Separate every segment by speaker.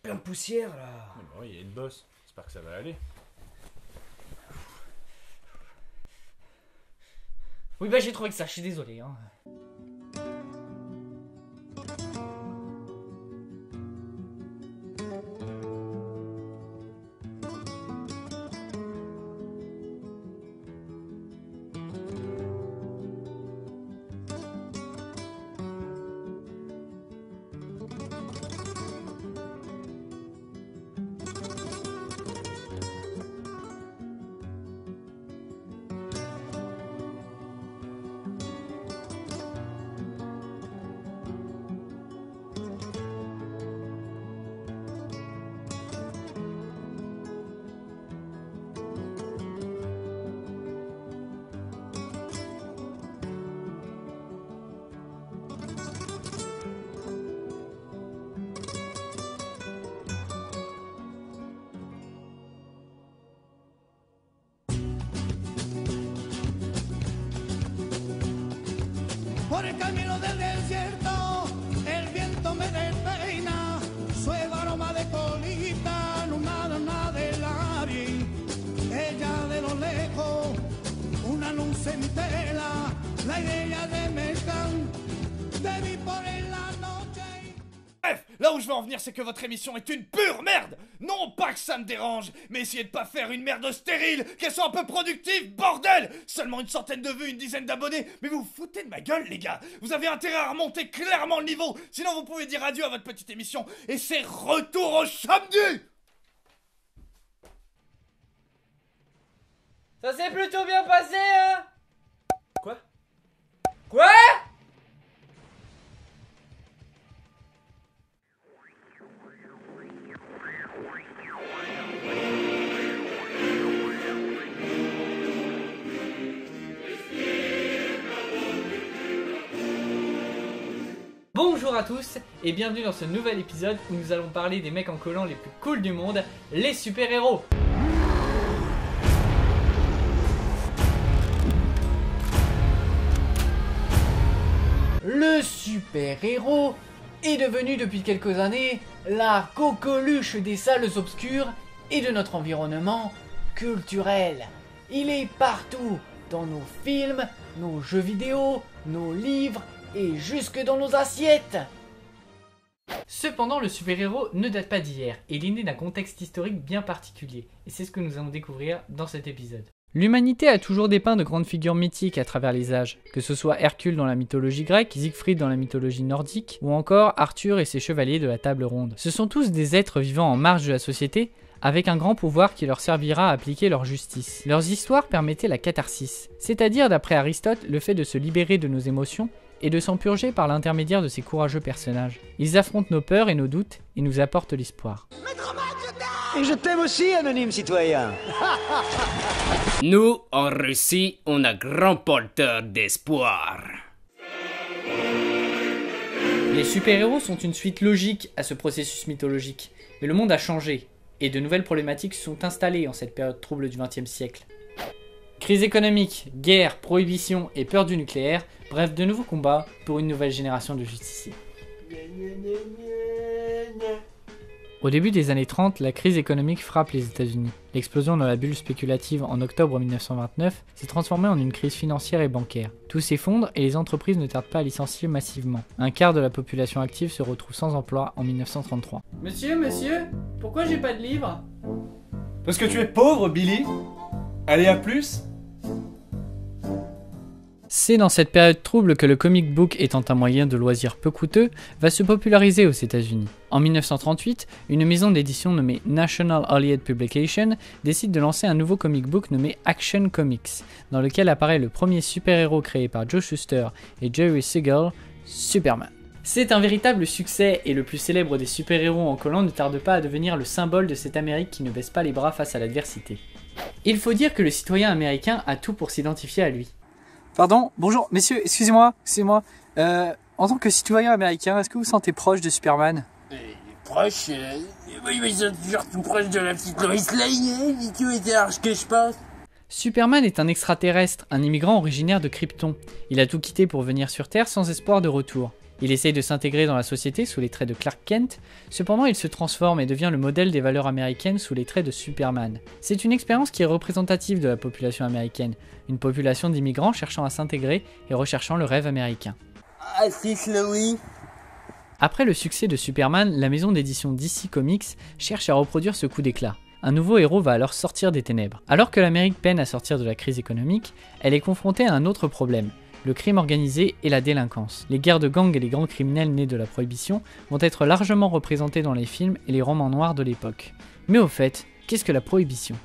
Speaker 1: Plein de poussière là.
Speaker 2: Bon, il y a une bosse, j'espère que ça va aller.
Speaker 1: Oui bah j'ai trouvé que ça, je suis désolé hein.
Speaker 3: Por el camino del desierto, el viento me despeina, suave aroma de colita, una del aire, ella de lo lejos, una luz entera, la idea de Mezcán, de mí por en la noche.
Speaker 4: Bref, là où je veux en venir, c'est que votre émission est une pure merde. Non pas que ça me dérange, mais essayez de pas faire une merde stérile, qu'elle soit un peu productive, bordel. Seulement une centaine de vues, une dizaine d'abonnés, mais vous vous foutez de ma gueule les gars. Vous avez intérêt à remonter clairement le niveau, sinon vous pouvez dire adieu à votre petite émission, et c'est retour au samedi.
Speaker 1: Ça s'est plutôt bien passé hein.
Speaker 2: Quoi?
Speaker 1: Quoi? Bonjour à tous et bienvenue dans ce nouvel épisode où nous allons parler des mecs en collant les plus cool du monde, les super-héros. Le super-héros est devenu depuis quelques années la coqueluche des salles obscures et de notre environnement culturel. Il est partout, dans nos films, nos jeux vidéo, nos livres et jusque dans nos assiettes. Cependant, le super-héros ne date pas d'hier, et il est né d'un contexte historique bien particulier, et c'est ce que nous allons découvrir dans cet épisode. L'humanité a toujours dépeint de grandes figures mythiques à travers les âges, que ce soit Hercule dans la mythologie grecque, Siegfried dans la mythologie nordique, ou encore Arthur et ses chevaliers de la table ronde. Ce sont tous des êtres vivant en marge de la société, avec un grand pouvoir qui leur servira à appliquer leur justice. Leurs histoires permettaient la catharsis, c'est-à-dire d'après Aristote, le fait de se libérer de nos émotions, et de s'en purger par l'intermédiaire de ces courageux personnages. Ils affrontent nos peurs et nos doutes, et nous apportent l'espoir.
Speaker 5: Et je t'aime aussi, anonyme citoyen.
Speaker 6: Nous, en Russie, on a grand porteur d'espoir.
Speaker 1: Les super-héros sont une suite logique à ce processus mythologique, mais le monde a changé, et de nouvelles problématiques sont installées en cette période trouble du XXe siècle. Crise économique, guerre, prohibition et peur du nucléaire, bref de nouveaux combats pour une nouvelle génération de justiciers. Au début des années 30, la crise économique frappe les États-Unis. L'explosion de la bulle spéculative en octobre 1929 s'est transformée en une crise financière et bancaire. Tout s'effondre et les entreprises ne tardent pas à licencier massivement. Un quart de la population active se retrouve sans emploi en 1933. Monsieur, pourquoi j'ai pas de livre?
Speaker 2: Parce que tu es pauvre, Billy. Allez, à plus.
Speaker 1: C'est dans cette période trouble que le comic book, étant un moyen de loisir peu coûteux, va se populariser aux États-Unis. En 1938, une maison d'édition nommée National Allied Publication décide de lancer un nouveau comic book nommé Action Comics, dans lequel apparaît le premier super-héros créé par Joe Shuster et Jerry Siegel, Superman. C'est un véritable succès et le plus célèbre des super-héros en collant ne tarde pas à devenir le symbole de cette Amérique qui ne baisse pas les bras face à l'adversité. Il faut dire que le citoyen américain a tout pour s'identifier à lui.
Speaker 7: Pardon, bonjour, messieurs, excusez-moi. En tant que citoyen américain, est-ce que vous vous sentez proche de Superman?
Speaker 6: Proche oui, mais je suis surtout proche de la petite Lois Lane, et tu es large que je pense.
Speaker 1: Superman est un extraterrestre, un immigrant originaire de Krypton. Il a tout quitté pour venir sur Terre sans espoir de retour. Il essaye de s'intégrer dans la société sous les traits de Clark Kent, cependant il se transforme et devient le modèle des valeurs américaines sous les traits de Superman. C'est une expérience qui est représentative de la population américaine, une population d'immigrants cherchant à s'intégrer et recherchant le rêve américain.
Speaker 6: Ah, c'est Chloé.
Speaker 1: Après le succès de Superman, la maison d'édition DC Comics cherche à reproduire ce coup d'éclat. Un nouveau héros va alors sortir des ténèbres. Alors que l'Amérique peine à sortir de la crise économique, elle est confrontée à un autre problème, le crime organisé et la délinquance. Les guerres de gangs et les grands criminels nés de la prohibition vont être largement représentés dans les films et les romans noirs de l'époque. Mais au fait, qu'est-ce que la prohibition ?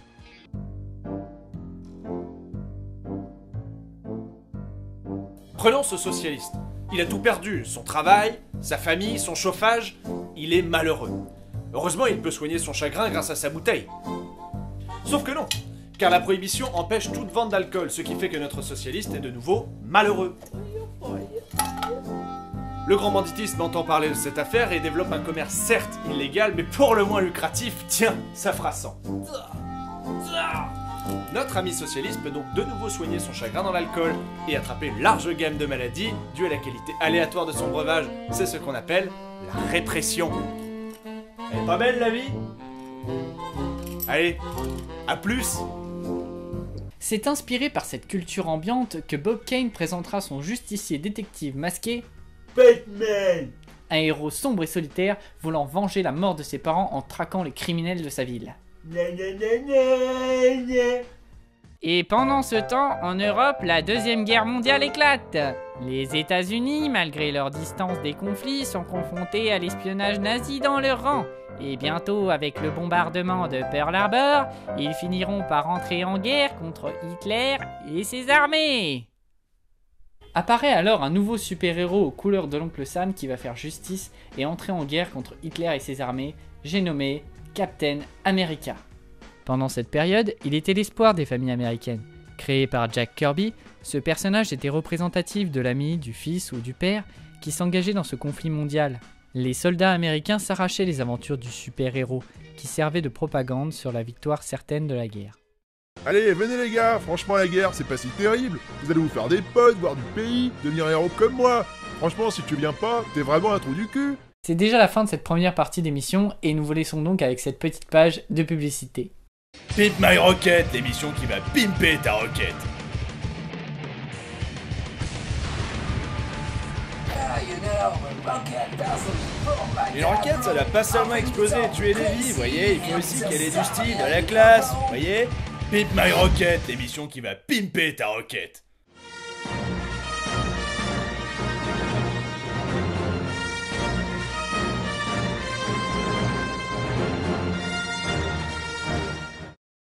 Speaker 2: Prenons ce socialiste. Il a tout perdu, son travail, sa famille, son chauffage, il est malheureux. Heureusement, il peut soigner son chagrin grâce à sa bouteille. Sauf que non, car la prohibition empêche toute vente d'alcool, ce qui fait que notre socialiste est de nouveau malheureux. Le grand banditisme entend parler de cette affaire et développe un commerce certes illégal, mais pour le moins lucratif, tiens, ça fera 100. Notre ami socialiste peut donc de nouveau soigner son chagrin dans l'alcool et attraper une large gamme de maladies dues à la qualité aléatoire de son breuvage. C'est ce qu'on appelle la répression. Elle est pas belle la vie ? Allez, à plus.
Speaker 1: C'est inspiré par cette culture ambiante que Bob Kane présentera son justicier détective masqué,
Speaker 6: Batman.
Speaker 1: un héros sombre et solitaire voulant venger la mort de ses parents en traquant les criminels de sa ville. Et pendant ce temps, en Europe, la Deuxième Guerre mondiale éclate. Les États-Unis, malgré leur distance des conflits, sont confrontés à l'espionnage nazi dans leur rang. Et bientôt, avec le bombardement de Pearl Harbor, ils finiront par entrer en guerre contre Hitler et ses armées. Apparaît alors un nouveau super-héros aux couleurs de l'oncle Sam qui va faire justice et entrer en guerre contre Hitler et ses armées, j'ai nommé Captain America. Pendant cette période, il était l'espoir des familles américaines. Créé par Jack Kirby, ce personnage était représentatif de l'ami, du fils ou du père qui s'engageait dans ce conflit mondial. Les soldats américains s'arrachaient les aventures du super-héros qui servait de propagande sur la victoire certaine de la guerre.
Speaker 8: Allez, venez les gars, franchement la guerre c'est pas si terrible. Vous allez vous faire des potes, voir du pays, devenir héros comme moi. Franchement si tu viens pas, t'es vraiment un trou du cul.
Speaker 1: C'est déjà la fin de cette première partie d'émission et nous vous laissons donc avec cette petite page de publicité.
Speaker 4: Pimp My Rocket, l'émission qui va pimper ta roquette.
Speaker 2: Une roquette, ça doit pas seulement exploser et tuer des vies, voyez, il faut aussi qu'elle ait du style, de la classe, voyez.
Speaker 4: Pimp My Rocket, l'émission qui va pimper ta roquette.